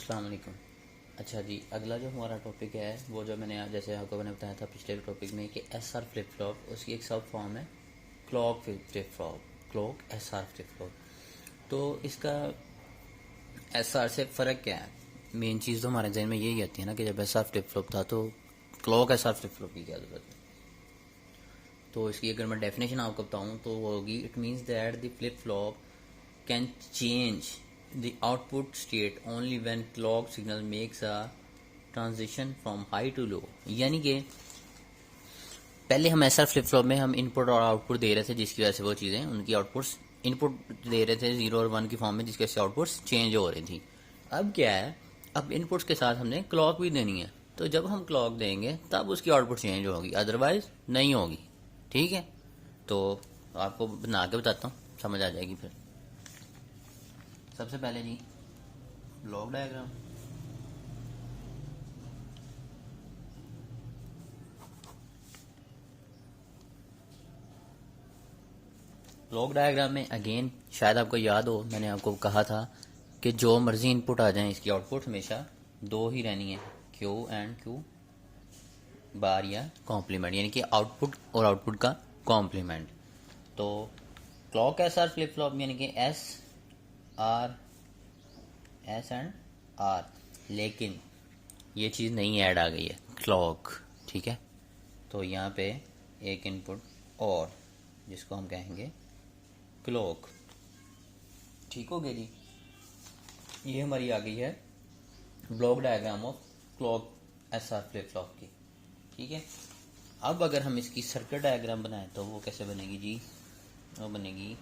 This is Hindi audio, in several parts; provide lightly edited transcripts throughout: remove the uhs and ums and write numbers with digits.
अस्सलाम वालेकुम। अच्छा जी, अगला जो हमारा टॉपिक है वो जो जैसे आपको मैंने बताया था पिछले टॉपिक में कि एस आर फ्लिप फ्लॉप, उसकी एक सब फॉर्म है clock flip flop, clock S R flip flop. तो इसका एस आर से फ़र्क क्या है? मेन चीज़ तो हमारे जहन में यही आती है ना कि जब एस आर फ्लिप फ्लॉप था तो clock S R flip flop की क्या ज़रूरत है। तो इसकी अगर मैं डेफिनेशन आपको बताऊँ तो वो होगी, it means that the flip flop can change the output state only when clock signal makes a transition from high to low। यानी कि पहले हम ऐसा फ्लिप फ्लॉप में हम इनपुट और आउटपुट दे रहे थे जिसकी वजह से वो चीज़ें उनकी आउटपुट्स इनपुट दे रहे थे 0 और 1 की फॉर्म में, जिसकी वजह से आउटपुट्स चेंज हो रही थी। अब क्या है, अब इनपुट्स के साथ हमने क्लॉक भी देनी है, तो जब हम क्लॉक देंगे तब उसकी आउटपुट चेंज होगी, अदरवाइज नहीं होगी। ठीक है, तो आपको बना के बताता हूँ, समझ आ जाएगी फिर। सबसे पहले जी ब्लॉक डायग्राम। ब्लॉक डायग्राम में अगेन शायद आपको याद हो, मैंने आपको कहा था कि जो मर्जी इनपुट आ जाए इसकी आउटपुट हमेशा दो ही रहनी है, क्यू एंड क्यू बार या कॉम्प्लीमेंट, यानी कि आउटपुट और आउटपुट का कॉम्प्लीमेंट। तो clock S R flip flop यानी कि S R S and R, लेकिन ये चीज़ नहीं ऐड आ गई है क्लॉक। ठीक है, तो यहाँ पे एक इनपुट और जिसको हम कहेंगे क्लॉक। ठीक हो गया जी, ये हमारी आ गई है block diagram of clock S R flip flop की। ठीक है, अब अगर हम इसकी सर्किट डायग्राम बनाएं तो वो कैसे बनेगी जी? वो बनेगी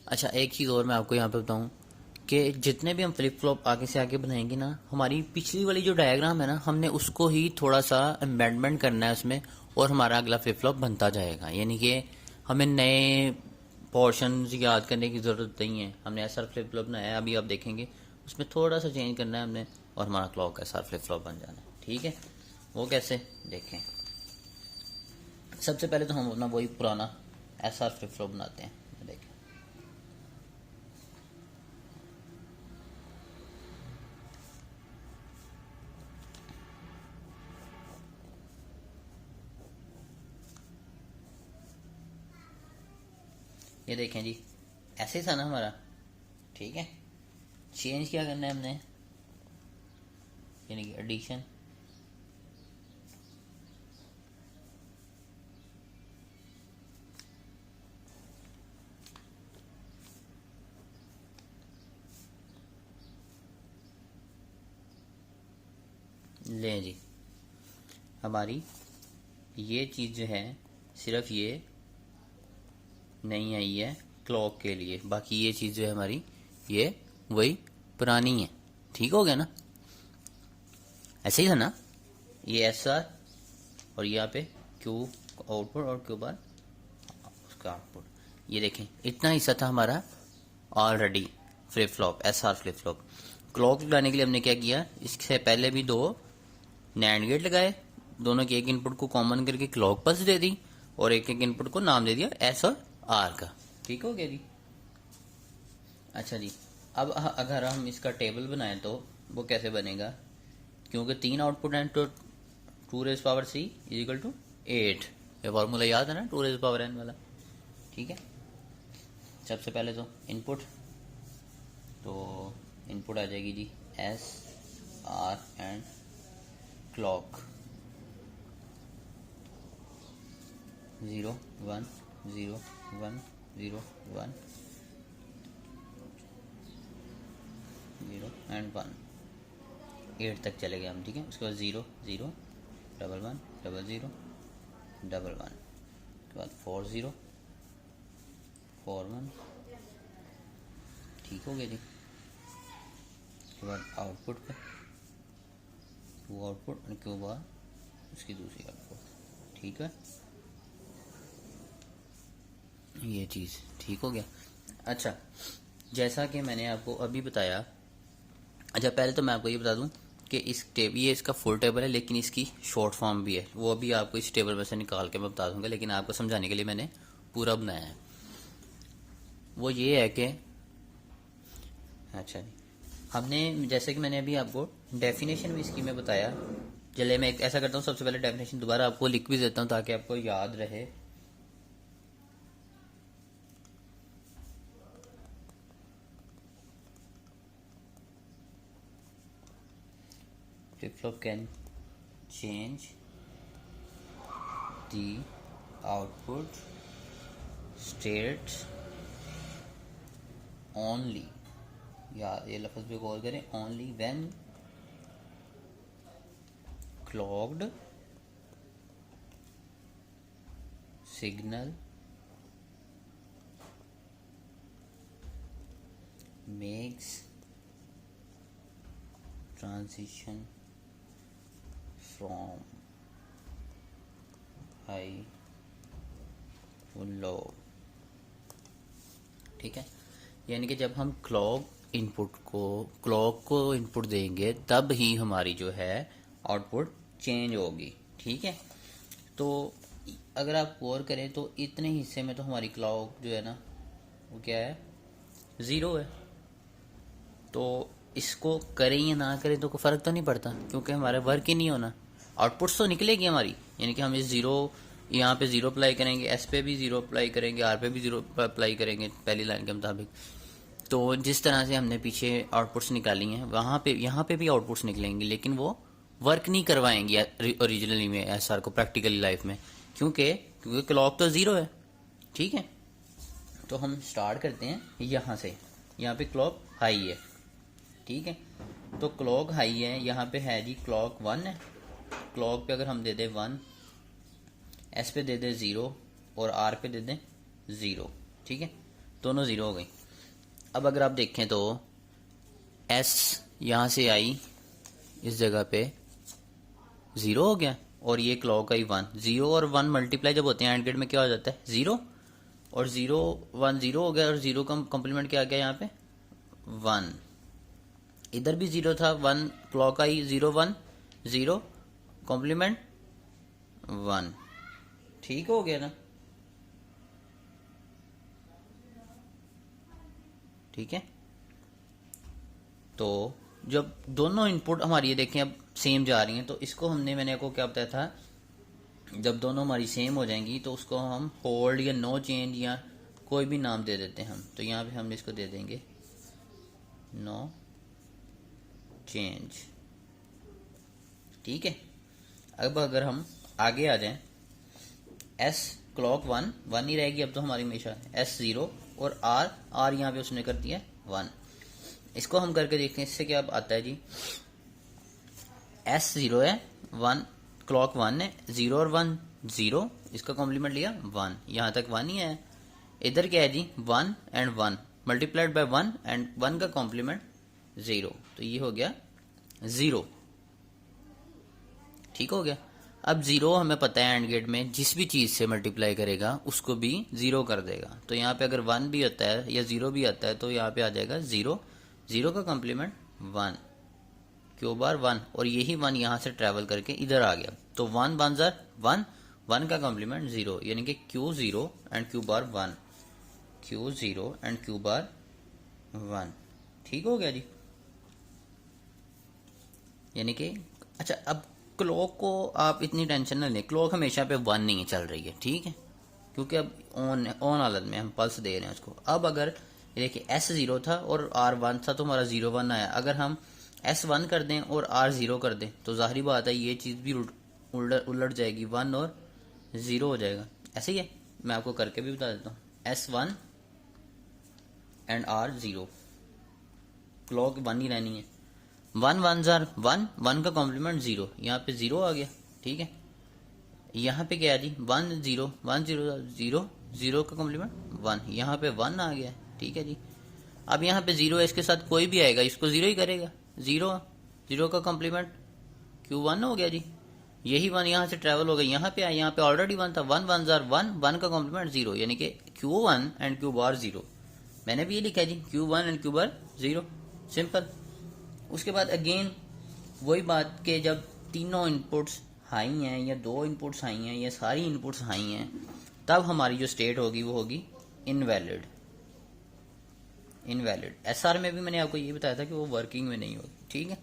अच्छा, एक चीज़ और मैं आपको यहाँ पे बताऊँ कि जितने भी हम फ्लिप फ्लॉप आगे से आगे बनाएंगे ना, हमारी पिछली वाली जो डायग्राम है ना, हमने उसको ही थोड़ा सा अमेंडमेंट करना है उसमें, और हमारा अगला फ्लिप फ्लॉप बनता जाएगा। यानी कि हमें नए पोर्शन याद करने की ज़रूरत नहीं है। हमने एस आर फ्लिप फ्लॉप बनाया है, अभी आप देखेंगे उसमें थोड़ा सा चेंज करना है हमने, और हमारा clock S R flip flop बन जाना है। ठीक है, वो कैसे देखें? सबसे पहले तो हम अपना वही पुराना एस आर फ्लिप फ्लॉप बनाते हैं। देखें, ये देखें जी, ऐसे ही था ना हमारा। ठीक है, चेंज क्या करना है हमने, यानी कि एडिशन लें जी। हमारी ये चीज़ जो है सिर्फ ये नहीं आई है क्लॉक के लिए, बाकी ये चीज़ जो है हमारी ये वही पुरानी है। ठीक हो गया ना? ऐसे ही था ना, ये एस आर और यहाँ पे क्यू आउटपुट और क्यू बार उसका आउटपुट। ये देखें, इतना हिस्सा था हमारा already flip flop S R flip flop. Clock लगाने के लिए हमने क्या किया, इससे पहले भी दो नैंड गेट लगाए, दोनों के एक इनपुट को कॉमन करके क्लॉक पल्स दे दी, और एक एक इनपुट को नाम दे दिया एस और आर का। ठीक हो गया जी? अच्छा जी, अब अगर हम इसका टेबल बनाएं तो वो कैसे बनेगा? क्योंकि तीन आउटपुट हैं, तो 2⁻c इज इक्वल टू 8। ये फॉर्मूला याद है ना, 2⁻n वाला? ठीक है, सबसे पहले तो इनपुट, तो इनपुट आ जाएगी G S R and clock 0 1 0 1 0 1 0 and 1, 8 तक चले गए हम। ठीक है, उसके बाद 0 0 1 1 0 0 1 1, उसके बाद 4 0 4 1। ठीक हो गया जी? उसके बाद आउटपुट पे वो आउटपुट और क्यू बार उसकी दूसरी आउटपुट। ठीक है, ये चीज़ ठीक हो गया। अच्छा, जैसा कि मैंने आपको अभी बताया, अच्छा पहले तो मैं आपको ये बता दूं कि इस टेबल, ये इसका फुल टेबल है लेकिन इसकी शॉर्ट फॉर्म भी है, वो भी आपको इस टेबल में से निकाल के मैं बता दूंगा, लेकिन आपको समझाने के लिए मैंने पूरा बनाया है। वो ये है कि अच्छा जी, हमने जैसे कि मैंने अभी आपको डेफिनेशन भी इसकी में बताया। चलिए मैं ऐसा करता हूँ, सबसे पहले डेफिनेशन दोबारा आपको लिख भी देता हूँ ताकि आपको याद रहे। Flip-flop can change the output state only, या ये लफ्ज भी गौर करें, only when clocked signal makes transition from high to low। ठीक है, यानी कि जब हम क्लॉक को इनपुट देंगे तब ही हमारी जो है आउटपुट चेंज होगी। ठीक है, तो अगर आप गौर करें तो इतने हिस्से में तो हमारी क्लॉक जो है ना वो क्या है, 0 है। तो इसको करें या ना करें तो कोई फर्क तो नहीं पड़ता, क्योंकि हमारा वर्क ही नहीं होना, आउटपुट्स तो निकलेगी हमारी। यानी कि हम इस 0 यहाँ पे 0 अप्लाई करेंगे, एस पे भी 0 अप्लाई करेंगे, आर पे भी 0 अप्लाई करेंगे पहली लाइन के मुताबिक। तो जिस तरह से हमने पीछे आउटपुट्स निकाली हैं वहाँ पे यहाँ पे भी आउटपुट्स निकलेंगे, लेकिन वो वर्क नहीं करवाएंगे ओरिजिनली में एसआर को प्रैक्टिकली लाइफ में, क्योंकि क्लॉक तो 0 है। ठीक है, तो हम स्टार्ट करते हैं यहाँ से। यहाँ पे क्लॉक हाई है, ठीक है, तो क्लॉक हाई है, यहाँ पे है जी क्लॉक 1 है। क्लॉक पे अगर हम दे दें 1, एस पे दे दें 0 और आर पे दे दें 0। ठीक है, दोनों 0 हो गई। अब अगर आप देखें तो एस यहाँ से आई, इस जगह पे 0 हो गया, और ये क्लॉक आई 1। 0 और 1 मल्टीप्लाई जब होते हैं एंड गेट में क्या हो जाता है, 0, और 0 1 0 हो गया, और 0 का कॉम्प्लीमेंट क्या आ गया यहाँ पे 1। इधर भी 0 था, 1 क्लॉक आई, 0 1 0 कॉम्प्लीमेंट 1। ठीक हो गया ना, ठीक है। तो जब दोनों इनपुट हमारी ये देखें अब सेम जा रही हैं, तो इसको मैंने आपको क्या बताया था, जब दोनों हमारी सेम हो जाएंगी तो उसको हम होल्ड या नो चेंज या कोई भी नाम दे देते हैं हम। तो यहाँ पे हम इसको दे देंगे नो चेंज। ठीक है, अब अगर हम आगे आ जाएं, एस क्लॉक 1 ही रहेगी अब तो हमारी हमेशा, एस 0 और आर यहाँ पे उसने कर दिया 1। इसको हम करके देखते हैं, इससे क्या आता है जी, एस 0 है, 1 क्लॉक 1 है, 0 और 1 0, इसका कॉम्प्लीमेंट लिया 1, यहाँ तक 1 ही है। इधर क्या है जी 1 एंड 1 मल्टीप्लाइड बाय 1 एंड 1 का कॉम्प्लीमेंट 0, तो ये हो गया 0। ठीक हो गया। अब 0 हमें पता है एंड गेट में जिस भी चीज से मल्टीप्लाई करेगा उसको भी 0 कर देगा। तो यहाँ पे अगर 1 भी आता है या 0 भी आता है तो यहाँ पे आ जाएगा 0, 0 का कॉम्प्लीमेंट 1, क्यू बार 1, और यही 1 यहाँ से ट्रेवल करके इधर आ गया, तो 1 1 जार 1, 1 का कॉम्प्लीमेंट 0, यानी कि Q 0 and Q bar 1, Q 0 and Q bar 1। ठीक हो गया जी। यानी कि अच्छा, अब क्लॉक को आप इतनी टेंशन न लें, क्लॉक हमेशा पे 1 नहीं चल रही है, ठीक है, क्योंकि अब ऑन हालत में हम पल्स दे रहे हैं उसको। अब अगर देखिए एस 0 था और आर 1 था तो हमारा 0 1 आया, अगर हम एस 1 कर दें और आर 0 कर दें तो जाहिर बात है ये चीज़ भी उलट जाएगी, 1 और 0 हो जाएगा। ऐसे ही है, मैं आपको करके भी बता देता हूँ, एस 1 एंड आर 0, क्लॉक 1 ही रहनी है, 1 1 जार 1, 1 का कॉम्प्लीमेंट 0, यहाँ पे 0 आ गया। ठीक है, यहाँ पे क्या है जी 1 0 1 0 0, 0 का कॉम्प्लीमेंट 1, यहाँ पे 1 आ गया। ठीक है जी, अब यहाँ पे 0 है, इसके साथ कोई भी आएगा इसको 0 ही करेगा, 0 का कॉम्प्लीमेंट Q1 हो गया जी। यही 1 यहाँ से ट्रेवल हो गया, यहाँ पे आया, यहाँ पे ऑलरेडी 1 था, 1 1 जार 1, 1 का कॉम्प्लीमेंट 0, यानी कि Q1 एंड Q बार 0। मैंने भी ये लिखा है जी Q1 and Q bar 0, simple. उसके बाद अगेन वही बात के जब तीनों इनपुट्स हाई हैं या दो इनपुट्स हाई हैं या सारी इनपुट्स हाई हैं, तब हमारी जो स्टेट होगी वो होगी इनवैलिड। इनवैलिड एसआर में भी मैंने आपको ये बताया था कि वो वर्किंग में नहीं होगी, ठीक है।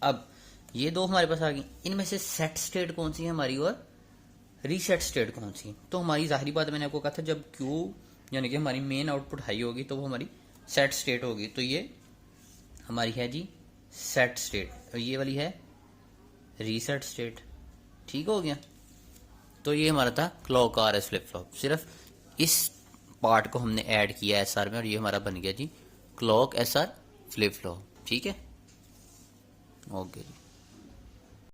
अब ये दो हमारे पास आ गई, इनमें से सेट स्टेट कौन सी है हमारी और रीसेट स्टेट कौन सी है? तो हमारी जाहिर बात मैंने आपको कहा था जब क्यू यानी कि हमारी मेन आउटपुट हाई होगी तो वो हमारी सेट स्टेट होगी। तो ये हमारी है जी सेट स्टेट और ये वाली है रीसेट स्टेट, ठीक हो गया। तो ये हमारा था क्लॉक आरएस फ्लिप फ्लॉप, सिर्फ इस पार्ट को हमने ऐड किया एसआर में और ये हमारा बन गया जी क्लॉक एसआर फ्लिप फ्लॉप, ठीक है। ओके जी।